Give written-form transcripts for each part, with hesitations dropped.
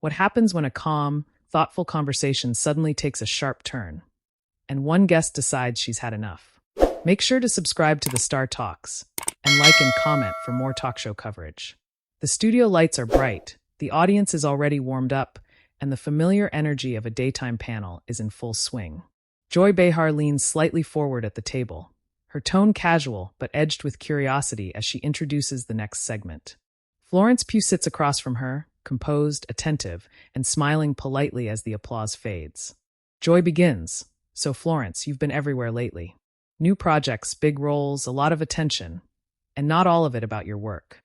What happens when a calm, thoughtful conversation suddenly takes a sharp turn, and one guest decides she's had enough? Make sure to subscribe to the Star Talks and like and comment for more talk show coverage. The studio lights are bright, the audience is already warmed up, and the familiar energy of a daytime panel is in full swing. Joy Behar leans slightly forward at the table, her tone casual but edged with curiosity as she introduces the next segment. Florence Pugh sits across from her, composed, attentive, and smiling politely as the applause fades. Joy begins. So Florence, you've been everywhere lately. New projects, big roles, a lot of attention, and not all of it about your work.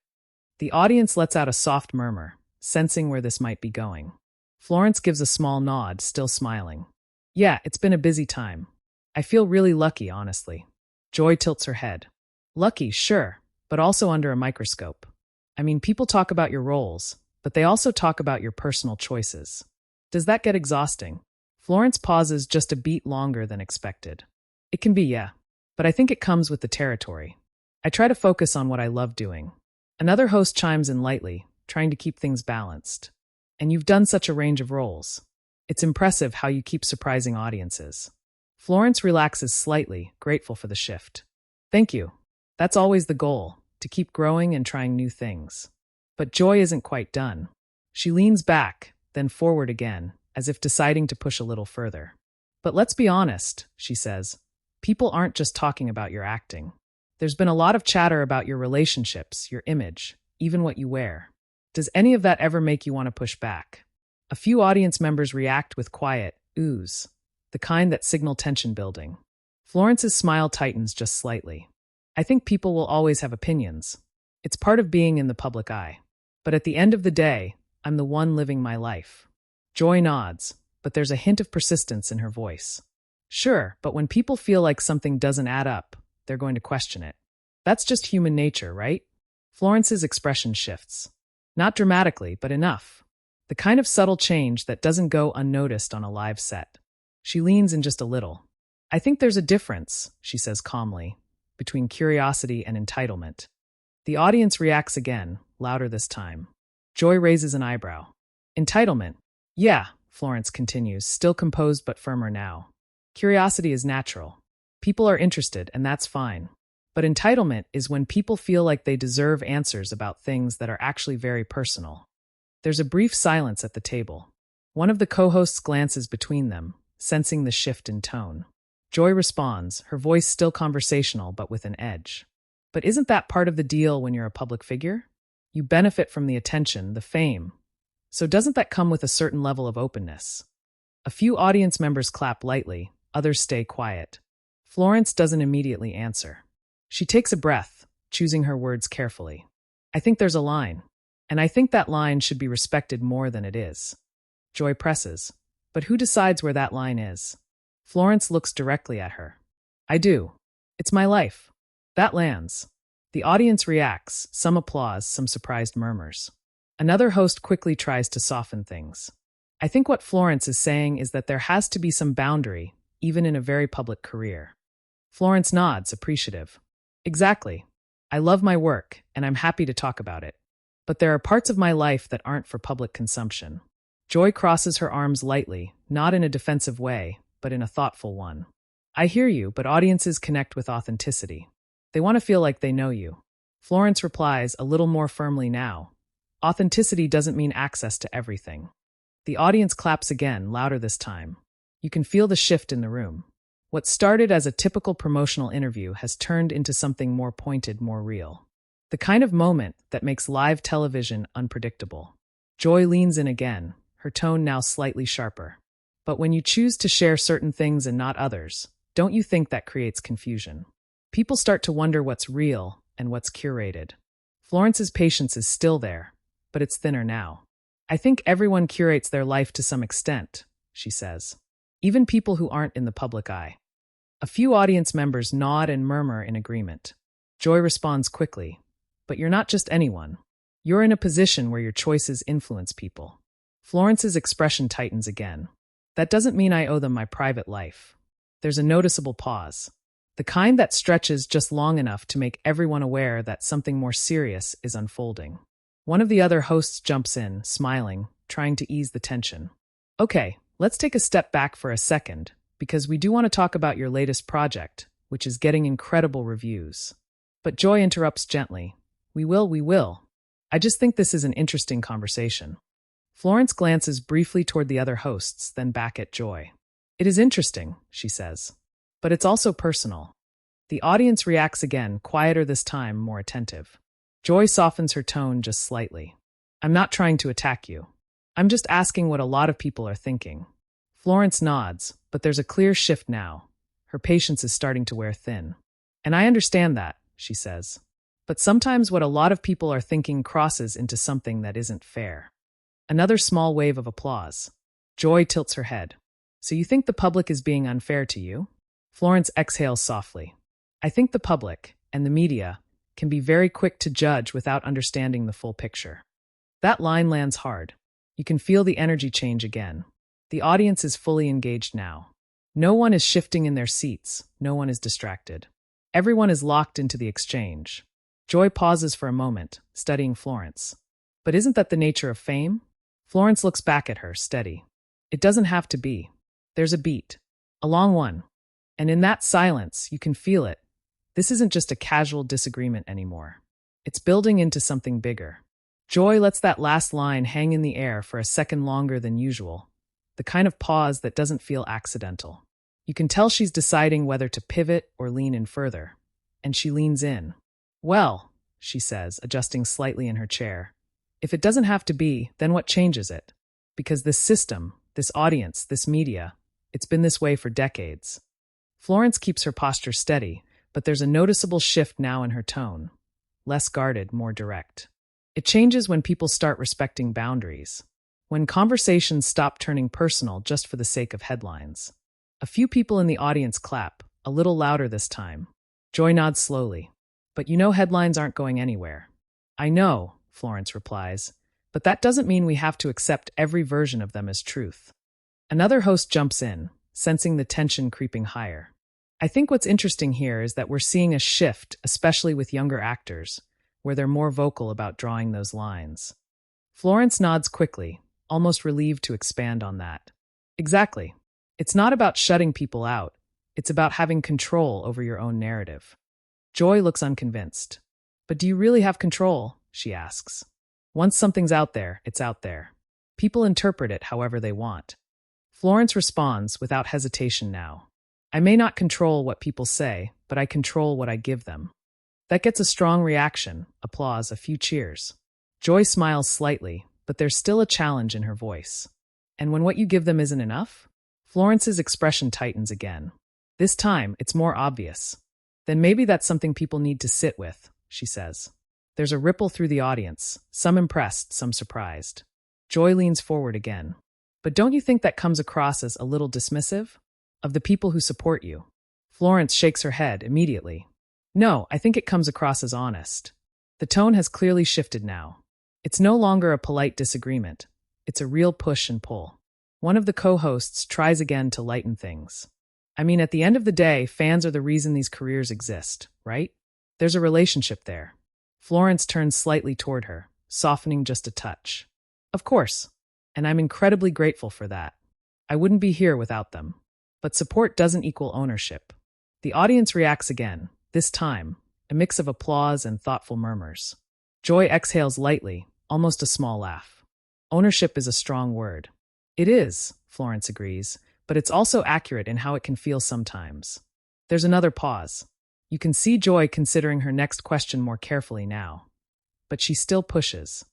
The audience lets out a soft murmur, sensing where this might be going. Florence gives a small nod, still smiling. Yeah, it's been a busy time. I feel really lucky, honestly. Joy tilts her head. Lucky, sure, but also under a microscope. I mean, people talk about your roles, but they also talk about your personal choices. Does that get exhausting? Florence pauses just a beat longer than expected. It can be, yeah, but I think it comes with the territory. I try to focus on what I love doing. Another host chimes in lightly, trying to keep things balanced. And you've done such a range of roles. It's impressive how you keep surprising audiences. Florence relaxes slightly, grateful for the shift. Thank you. That's always the goal, to keep growing and trying new things. But Joy isn't quite done. She leans back, then forward again, as if deciding to push a little further. But let's be honest, she says. People aren't just talking about your acting. There's been a lot of chatter about your relationships, your image, even what you wear. Does any of that ever make you want to push back? A few audience members react with quiet oohs, the kind that signal tension building. Florence's smile tightens just slightly. I think people will always have opinions. It's part of being in the public eye. But at the end of the day, I'm the one living my life. Joy nods, but there's a hint of persistence in her voice. Sure, but when people feel like something doesn't add up, they're going to question it. That's just human nature, right? Florence's expression shifts. Not dramatically, but enough. The kind of subtle change that doesn't go unnoticed on a live set. She leans in just a little. I think there's a difference, she says calmly, between curiosity and entitlement. The audience reacts again, louder this time. Joy raises an eyebrow. Entitlement. Yeah, Florence continues, still composed but firmer now. Curiosity is natural. People are interested, and that's fine. But entitlement is when people feel like they deserve answers about things that are actually very personal. There's a brief silence at the table. One of the co-hosts glances between them, sensing the shift in tone. Joy responds, her voice still conversational but with an edge. But isn't that part of the deal when you're a public figure? You benefit from the attention, the fame. So doesn't that come with a certain level of openness? A few audience members clap lightly, others stay quiet. Florence doesn't immediately answer. She takes a breath, choosing her words carefully. I think there's a line, and I think that line should be respected more than it is. Joy presses. But who decides where that line is? Florence looks directly at her. I do. It's my life. That lands. The audience reacts, some applause, some surprised murmurs. Another host quickly tries to soften things. I think what Florence is saying is that there has to be some boundary, even in a very public career. Florence nods, appreciative. Exactly. I love my work, and I'm happy to talk about it. But there are parts of my life that aren't for public consumption. Joy crosses her arms lightly, not in a defensive way, but in a thoughtful one. I hear you, but audiences connect with authenticity. They want to feel like they know you. Florence replies, a little more firmly now. Authenticity doesn't mean access to everything. The audience claps again, louder this time. You can feel the shift in the room. What started as a typical promotional interview has turned into something more pointed, more real. The kind of moment that makes live television unpredictable. Joy leans in again, her tone now slightly sharper. But when you choose to share certain things and not others, don't you think that creates confusion? People start to wonder what's real and what's curated. Florence's patience is still there, but it's thinner now. I think everyone curates their life to some extent, she says. Even people who aren't in the public eye. A few audience members nod and murmur in agreement. Joy responds quickly. But you're not just anyone. You're in a position where your choices influence people. Florence's expression tightens again. That doesn't mean I owe them my private life. There's a noticeable pause. The kind that stretches just long enough to make everyone aware that something more serious is unfolding. One of the other hosts jumps in, smiling, trying to ease the tension. Okay, let's take a step back for a second, because we do want to talk about your latest project, which is getting incredible reviews. But Joy interrupts gently. We will. I just think this is an interesting conversation. Florence glances briefly toward the other hosts, then back at Joy. It is interesting, she says. But it's also personal. The audience reacts again, quieter this time, more attentive. Joy softens her tone just slightly. I'm not trying to attack you. I'm just asking what a lot of people are thinking. Florence nods, but there's a clear shift now. Her patience is starting to wear thin. And I understand that, she says. But sometimes what a lot of people are thinking crosses into something that isn't fair. Another small wave of applause. Joy tilts her head. So you think the public is being unfair to you? Florence exhales softly. I think the public, and the media, can be very quick to judge without understanding the full picture. That line lands hard. You can feel the energy change again. The audience is fully engaged now. No one is shifting in their seats. No one is distracted. Everyone is locked into the exchange. Joy pauses for a moment, studying Florence. But isn't that the nature of fame? Florence looks back at her, steady. It doesn't have to be. There's a beat. A long one. And in that silence, you can feel it. This isn't just a casual disagreement anymore. It's building into something bigger. Joy lets that last line hang in the air for a second longer than usual. The kind of pause that doesn't feel accidental. You can tell she's deciding whether to pivot or lean in further. And she leans in. Well, she says, adjusting slightly in her chair. If it doesn't have to be, then what changes it? Because this system, this audience, this media, it's been this way for decades. Florence keeps her posture steady, but there's a noticeable shift now in her tone. Less guarded, more direct. It changes when people start respecting boundaries. When conversations stop turning personal just for the sake of headlines. A few people in the audience clap, a little louder this time. Joy nods slowly. But you know headlines aren't going anywhere. I know, Florence replies, but that doesn't mean we have to accept every version of them as truth. Another host jumps in, sensing the tension creeping higher. I think what's interesting here is that we're seeing a shift, especially with younger actors, where they're more vocal about drawing those lines. Florence nods quickly, almost relieved to expand on that. Exactly. It's not about shutting people out. It's about having control over your own narrative. Joy looks unconvinced. But do you really have control? She asks. Once something's out there, it's out there. People interpret it however they want. Florence responds without hesitation now. I may not control what people say, but I control what I give them. That gets a strong reaction, applause, a few cheers. Joy smiles slightly, but there's still a challenge in her voice. And when what you give them isn't enough? Florence's expression tightens again. This time, it's more obvious. Then maybe that's something people need to sit with, she says. There's a ripple through the audience, some impressed, some surprised. Joy leans forward again. But don't you think that comes across as a little dismissive? Of the people who support you? Florence shakes her head immediately. No, I think it comes across as honest. The tone has clearly shifted now. It's no longer a polite disagreement. It's a real push and pull. One of the co-hosts tries again to lighten things. I mean, at the end of the day, fans are the reason these careers exist, right? There's a relationship there. Florence turns slightly toward her, softening just a touch. Of course. And I'm incredibly grateful for that. I wouldn't be here without them. But support doesn't equal ownership. The audience reacts again, this time, a mix of applause and thoughtful murmurs. Joy exhales lightly, almost a small laugh. Ownership is a strong word. It is, Florence agrees, but it's also accurate in how it can feel sometimes. There's another pause. You can see Joy considering her next question more carefully now. But she still pushes.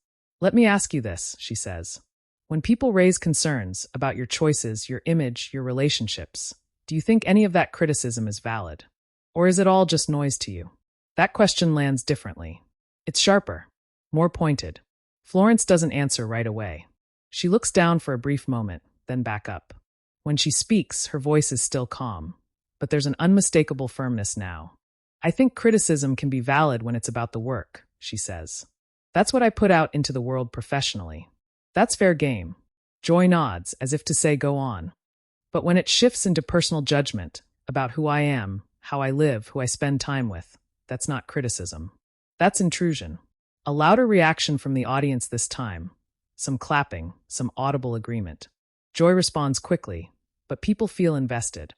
Let me ask you this, she says. When people raise concerns about your choices, your image, your relationships, do you think any of that criticism is valid? Or is it all just noise to you? That question lands differently. It's sharper, more pointed. Florence doesn't answer right away. She looks down for a brief moment, then back up. When she speaks, her voice is still calm, but there's an unmistakable firmness now. I think criticism can be valid when it's about the work, she says. That's what I put out into the world professionally. That's fair game. Joy nods, as if to say go on. But when it shifts into personal judgment about who I am, how I live, who I spend time with, that's not criticism. That's intrusion. A louder reaction from the audience this time. Some clapping, some audible agreement. Joy responds quickly, but people feel invested.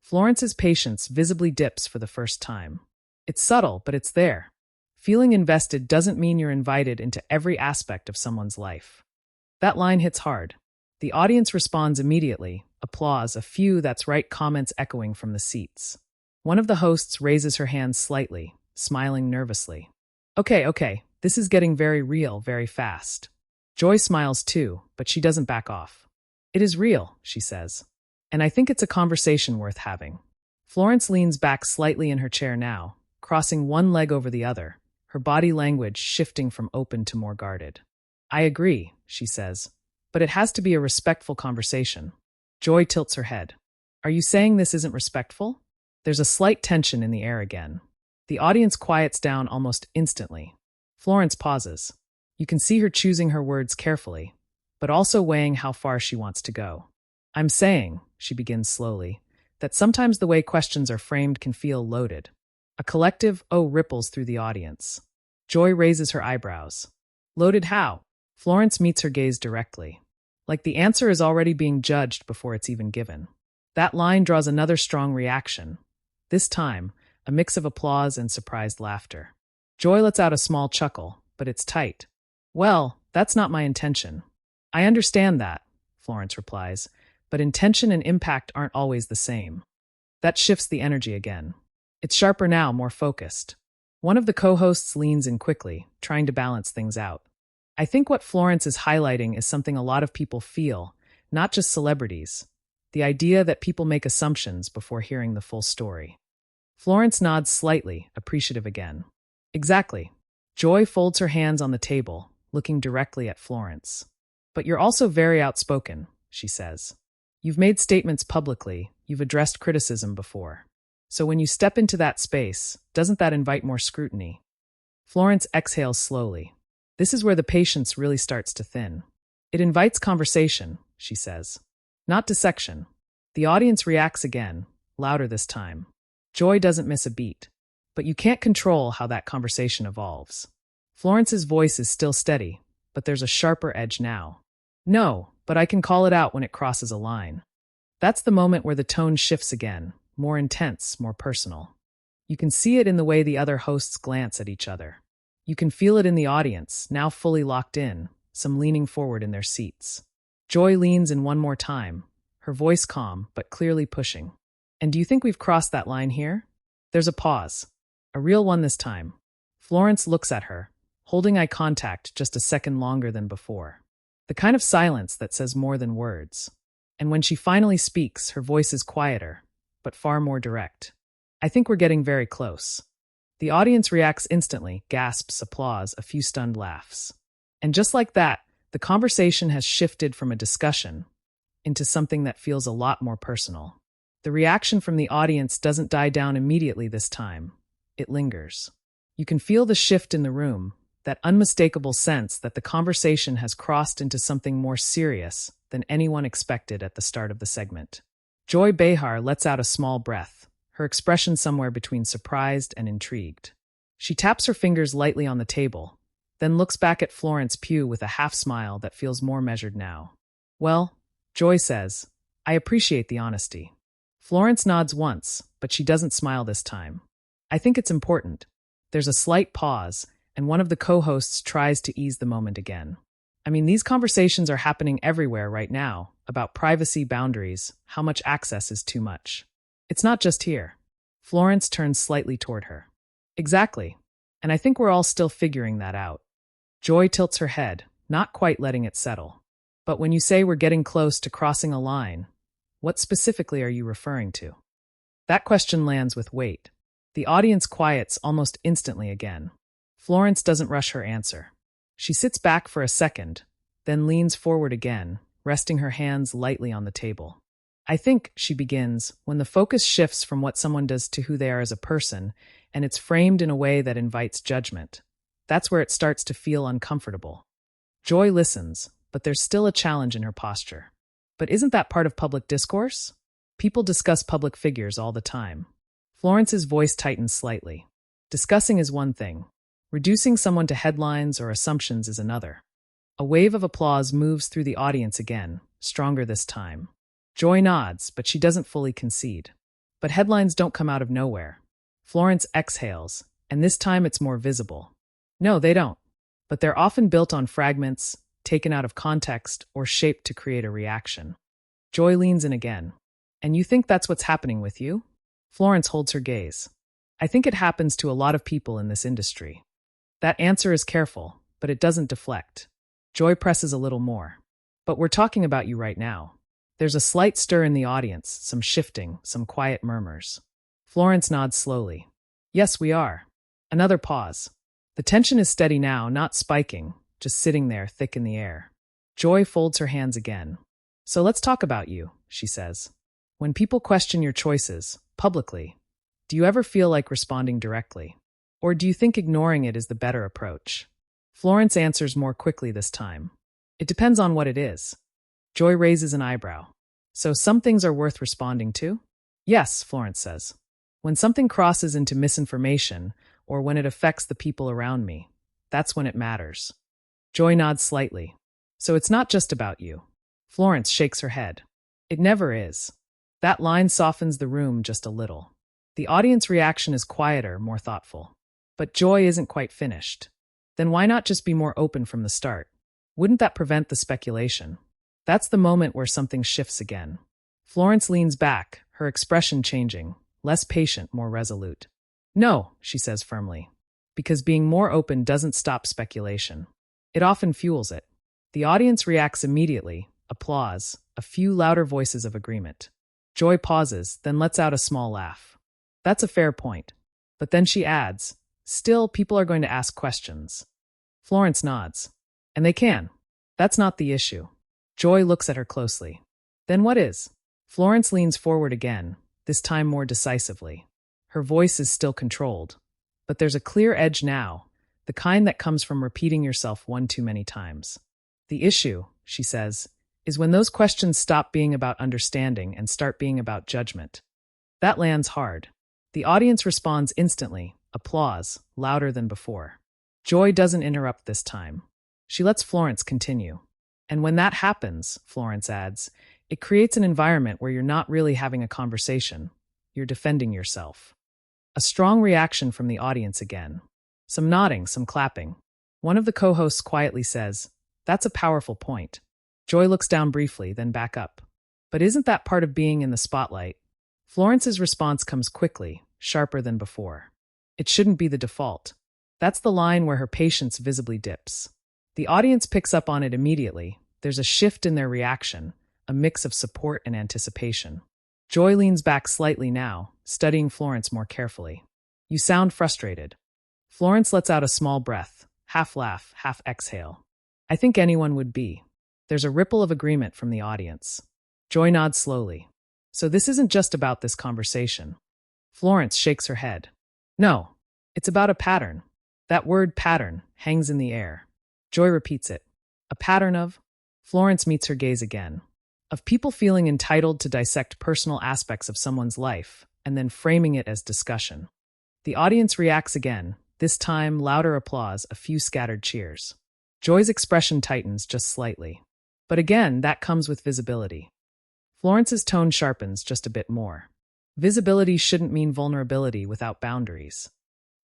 Florence's patience visibly dips for the first time. It's subtle, but it's there. Feeling invested doesn't mean you're invited into every aspect of someone's life. That line hits hard. The audience responds immediately, applause, a few "that's right" comments echoing from the seats. One of the hosts raises her hand slightly, smiling nervously. Okay, this is getting very real very fast. Joy smiles too, but she doesn't back off. It is real, she says. And I think it's a conversation worth having. Florence leans back slightly in her chair now, crossing one leg over the other, her body language shifting from open to more guarded. I agree, she says, but it has to be a respectful conversation. Joy tilts her head. Are you saying this isn't respectful? There's a slight tension in the air again. The audience quiets down almost instantly. Florence pauses. You can see her choosing her words carefully, but also weighing how far she wants to go. I'm saying, she begins slowly, that sometimes the way questions are framed can feel loaded. A collective "oh" ripples through the audience. Joy raises her eyebrows. Loaded how? Florence meets her gaze directly. Like the answer is already being judged before it's even given. That line draws another strong reaction. This time, a mix of applause and surprised laughter. Joy lets out a small chuckle, but it's tight. Well, that's not my intention. I understand that, Florence replies, but intention and impact aren't always the same. That shifts the energy again. It's sharper now, more focused. One of the co-hosts leans in quickly, trying to balance things out. I think what Florence is highlighting is something a lot of people feel, not just celebrities. The idea that people make assumptions before hearing the full story. Florence nods slightly, appreciative again. Exactly. Joy folds her hands on the table, looking directly at Florence. But you're also very outspoken, she says. You've made statements publicly, you've addressed criticism before. So when you step into that space, doesn't that invite more scrutiny? Florence exhales slowly. This is where the patience really starts to thin. It invites conversation, she says. Not dissection. The audience reacts again, louder this time. Joy doesn't miss a beat. But you can't control how that conversation evolves. Florence's voice is still steady, but there's a sharper edge now. No, but I can call it out when it crosses a line. That's the moment where the tone shifts again, more intense, more personal. You can see it in the way the other hosts glance at each other. You can feel it in the audience, now fully locked in, some leaning forward in their seats. Joy leans in one more time, her voice calm, but clearly pushing. And do you think we've crossed that line here? There's a pause. A real one this time. Florence looks at her, holding eye contact just a second longer than before. The kind of silence that says more than words. And when she finally speaks, her voice is quieter, but far more direct. I think we're getting very close. The audience reacts instantly, gasps, applause, a few stunned laughs. And just like that, the conversation has shifted from a discussion into something that feels a lot more personal. The reaction from the audience doesn't die down immediately this time. It lingers. You can feel the shift in the room, that unmistakable sense that the conversation has crossed into something more serious than anyone expected at the start of the segment. Joy Behar lets out a small breath, her expression somewhere between surprised and intrigued. She taps her fingers lightly on the table, then looks back at Florence Pugh with a half-smile that feels more measured now. Well, Joy says, I appreciate the honesty. Florence nods once, but she doesn't smile this time. I think it's important. There's a slight pause, and one of the co-hosts tries to ease the moment again. I mean, these conversations are happening everywhere right now, about privacy, boundaries, how much access is too much. It's not just here. Florence turns slightly toward her. Exactly. And I think we're all still figuring that out. Joy tilts her head, not quite letting it settle. But when you say we're getting close to crossing a line, what specifically are you referring to? That question lands with weight. The audience quiets almost instantly again. Florence doesn't rush her answer. She sits back for a second, then leans forward again, resting her hands lightly on the table. I think, she begins, when the focus shifts from what someone does to who they are as a person, and it's framed in a way that invites judgment, that's where it starts to feel uncomfortable. Joy listens, but there's still a challenge in her posture. But isn't that part of public discourse? People discuss public figures all the time. Florence's voice tightens slightly. Discussing is one thing. Reducing someone to headlines or assumptions is another. A wave of applause moves through the audience again, stronger this time. Joy nods, but she doesn't fully concede. But headlines don't come out of nowhere. Florence exhales, and this time it's more visible. No, they don't. But they're often built on fragments, taken out of context, or shaped to create a reaction. Joy leans in again. And you think that's what's happening with you? Florence holds her gaze. I think it happens to a lot of people in this industry. That answer is careful, but it doesn't deflect. Joy presses a little more. But we're talking about you right now. There's a slight stir in the audience, some shifting, some quiet murmurs. Florence nods slowly. Yes, we are. Another pause. The tension is steady now, not spiking, just sitting there, thick in the air. Joy folds her hands again. So let's talk about you, she says. When people question your choices, publicly, do you ever feel like responding directly? Or do you think ignoring it is the better approach? Florence answers more quickly this time. It depends on what it is. Joy raises an eyebrow. So some things are worth responding to? Yes, Florence says. When something crosses into misinformation, or when it affects the people around me, that's when it matters. Joy nods slightly. So it's not just about you. Florence shakes her head. It never is. That line softens the room just a little. The audience reaction is quieter, more thoughtful. But Joy isn't quite finished. Then why not just be more open from the start? Wouldn't that prevent the speculation? That's the moment where something shifts again. Florence leans back, her expression changing, less patient, more resolute. No, she says firmly. Because being more open doesn't stop speculation. It often fuels it. The audience reacts immediately, applause, a few louder voices of agreement. Joy pauses, then lets out a small laugh. That's a fair point. But then she adds, still, people are going to ask questions. Florence nods. And they can. That's not the issue. Joy looks at her closely. Then what is? Florence leans forward again, this time more decisively. Her voice is still controlled. But there's a clear edge now, the kind that comes from repeating yourself one too many times. The issue, she says, is when those questions stop being about understanding and start being about judgment. That lands hard. The audience responds instantly, applause, louder than before. Joy doesn't interrupt this time. She lets Florence continue. And when that happens, Florence adds, it creates an environment where you're not really having a conversation. You're defending yourself. A strong reaction from the audience again. Some nodding, some clapping. One of the co-hosts quietly says, "That's a powerful point." Joy looks down briefly, then back up. But isn't that part of being in the spotlight? Florence's response comes quickly, sharper than before. It shouldn't be the default. That's the line where her patience visibly dips. The audience picks up on it immediately. There's a shift in their reaction, a mix of support and anticipation. Joy leans back slightly now, studying Florence more carefully. You sound frustrated. Florence lets out a small breath, half laugh, half exhale. I think anyone would be. There's a ripple of agreement from the audience. Joy nods slowly. So this isn't just about this conversation. Florence shakes her head. No, it's about a pattern. That word pattern hangs in the air. Joy repeats it. A pattern of? Florence meets her gaze again. Of people feeling entitled to dissect personal aspects of someone's life and then framing it as discussion. The audience reacts again, this time louder applause, a few scattered cheers. Joy's expression tightens just slightly. But again, that comes with visibility. Florence's tone sharpens just a bit more. Visibility shouldn't mean vulnerability without boundaries.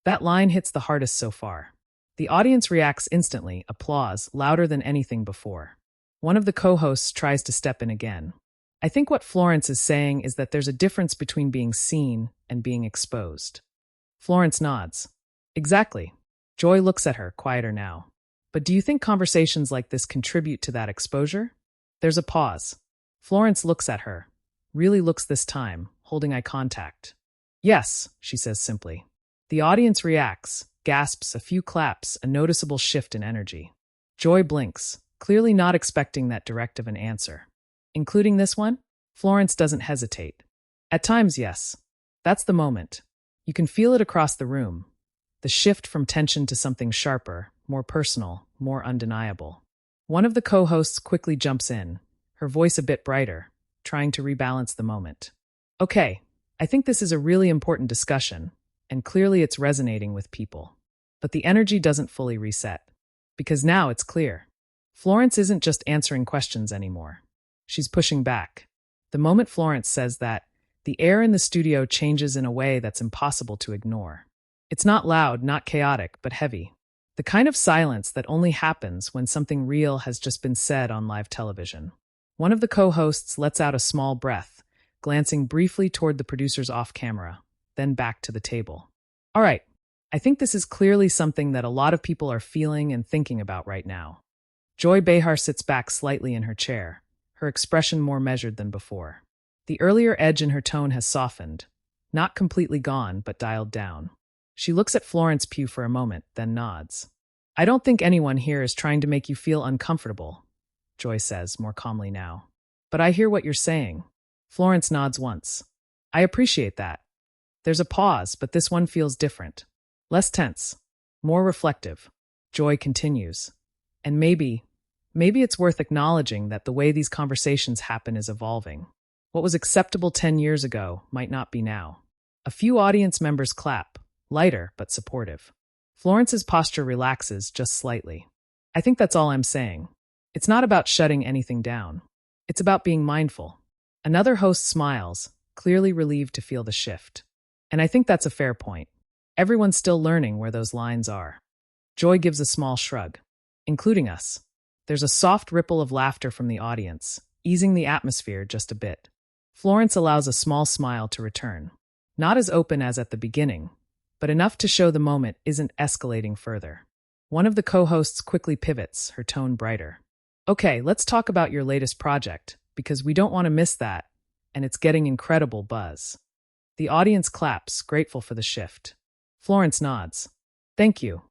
That line hits the hardest so far. The audience reacts instantly, applause, louder than anything before. One of the co-hosts tries to step in again. I think what Florence is saying is that there's a difference between being seen and being exposed. Florence nods. Exactly. Joy looks at her, quieter now. But do you think conversations like this contribute to that exposure? There's a pause. Florence looks at her. Really looks this time, holding eye contact. Yes, she says simply. The audience reacts, gasps, a few claps, a noticeable shift in energy. Joy blinks, clearly not expecting that direct of an answer. Including this one? Florence doesn't hesitate. At times, yes. That's the moment. You can feel it across the room. The shift from tension to something sharper, more personal, more undeniable. One of the co-hosts quickly jumps in, her voice a bit brighter, trying to rebalance the moment. Okay, I think this is a really important discussion, and clearly it's resonating with people. But the energy doesn't fully reset. Because now it's clear. Florence isn't just answering questions anymore. She's pushing back. The moment Florence says that, the air in the studio changes in a way that's impossible to ignore. It's not loud, not chaotic, but heavy. The kind of silence that only happens when something real has just been said on live television. One of the co-hosts lets out a small breath, glancing briefly toward the producers off camera, then back to the table. All right, I think this is clearly something that a lot of people are feeling and thinking about right now. Joy Behar sits back slightly in her chair, her expression more measured than before. The earlier edge in her tone has softened, not completely gone, but dialed down. She looks at Florence Pugh for a moment, then nods. I don't think anyone here is trying to make you feel uncomfortable, Joy says, more calmly now. But I hear what you're saying. Florence nods once. I appreciate that. There's a pause, but this one feels different. Less tense, more reflective. Joy continues. And maybe it's worth acknowledging that the way these conversations happen is evolving. What was acceptable 10 years ago might not be now. A few audience members clap, lighter but supportive. Florence's posture relaxes just slightly. I think that's all I'm saying. It's not about shutting anything down. It's about being mindful. Another host smiles, clearly relieved to feel the shift. And I think that's a fair point. Everyone's still learning where those lines are. Joy gives a small shrug, including us. There's a soft ripple of laughter from the audience, easing the atmosphere just a bit. Florence allows a small smile to return. Not as open as at the beginning, but enough to show the moment isn't escalating further. One of the co-hosts quickly pivots, her tone brighter. Okay, let's talk about your latest project, because we don't want to miss that, and it's getting incredible buzz. The audience claps, grateful for the shift. Florence nods. Thank you.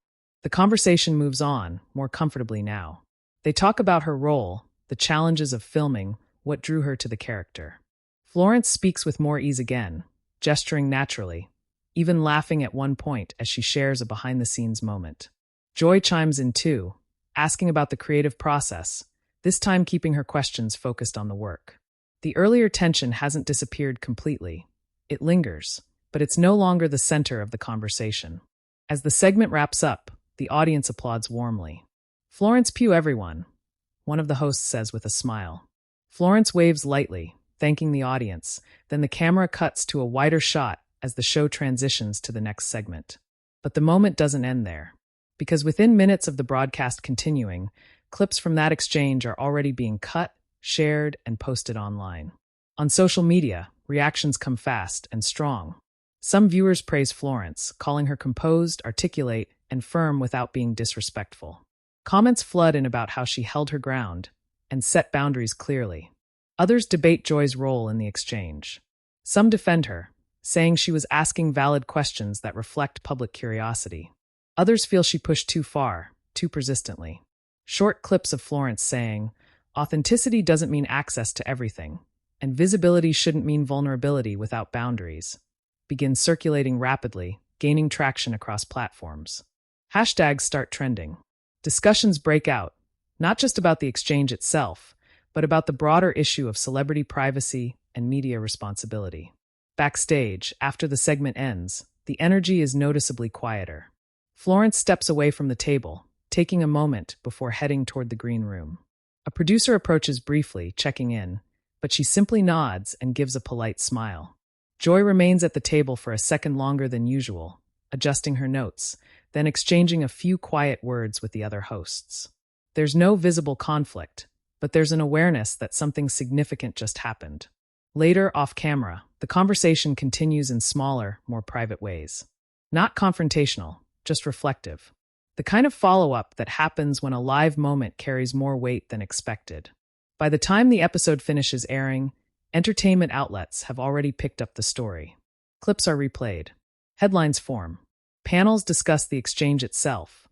The conversation moves on, more comfortably now. They talk about her role, the challenges of filming, what drew her to the character. Florence speaks with more ease again, gesturing naturally, even laughing at one point as she shares a behind-the-scenes moment. Joy chimes in too, asking about the creative process, this time keeping her questions focused on the work. The earlier tension hasn't disappeared completely. It lingers, but it's no longer the center of the conversation. As the segment wraps up, the audience applauds warmly. Florence Pugh, everyone, one of the hosts says with a smile. Florence waves lightly, thanking the audience, then the camera cuts to a wider shot as the show transitions to the next segment. But the moment doesn't end there, because within minutes of the broadcast continuing, clips from that exchange are already being cut, shared, and posted online. On social media, reactions come fast and strong. Some viewers praise Florence, calling her composed, articulate, and firm without being disrespectful. Comments flood in about how she held her ground and set boundaries clearly. Others debate Joy's role in the exchange. Some defend her, saying she was asking valid questions that reflect public curiosity. Others feel she pushed too far, too persistently. Short clips of Florence saying, "Authenticity doesn't mean access to everything, and visibility shouldn't mean vulnerability without boundaries," begin circulating rapidly, gaining traction across platforms. Hashtags start trending. Discussions break out, not just about the exchange itself, but about the broader issue of celebrity privacy and media responsibility. Backstage, after the segment ends, the energy is noticeably quieter. Florence steps away from the table, taking a moment before heading toward the green room. A producer approaches briefly, checking in, but she simply nods and gives a polite smile. Joy remains at the table for a second longer than usual, adjusting her notes, then exchanging a few quiet words with the other hosts. There's no visible conflict, but there's an awareness that something significant just happened. Later, off camera, the conversation continues in smaller, more private ways. Not confrontational, just reflective. The kind of follow-up that happens when a live moment carries more weight than expected. By the time the episode finishes airing, entertainment outlets have already picked up the story. Clips are replayed. Headlines form. Panels discuss the exchange itself,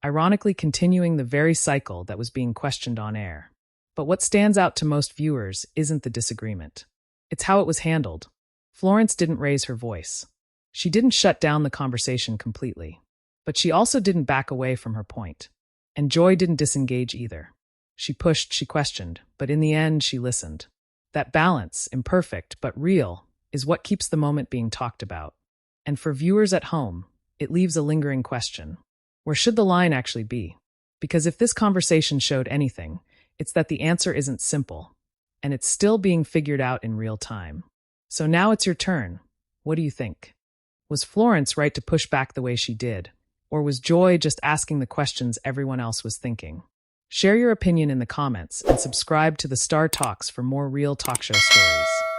ironically continuing the very cycle that was being questioned on air. But what stands out to most viewers isn't the disagreement. It's how it was handled. Florence didn't raise her voice. She didn't shut down the conversation completely. But she also didn't back away from her point. And Joy didn't disengage either. She pushed, she questioned, but in the end, she listened. That balance, imperfect but real, is what keeps the moment being talked about. And for viewers at home, it leaves a lingering question. Where should the line actually be? Because if this conversation showed anything, it's that the answer isn't simple, and it's still being figured out in real time. So now it's your turn. What do you think? Was Florence right to push back the way she did? Or was Joy just asking the questions everyone else was thinking? Share your opinion in the comments and subscribe to the Star Talks for more real talk show stories.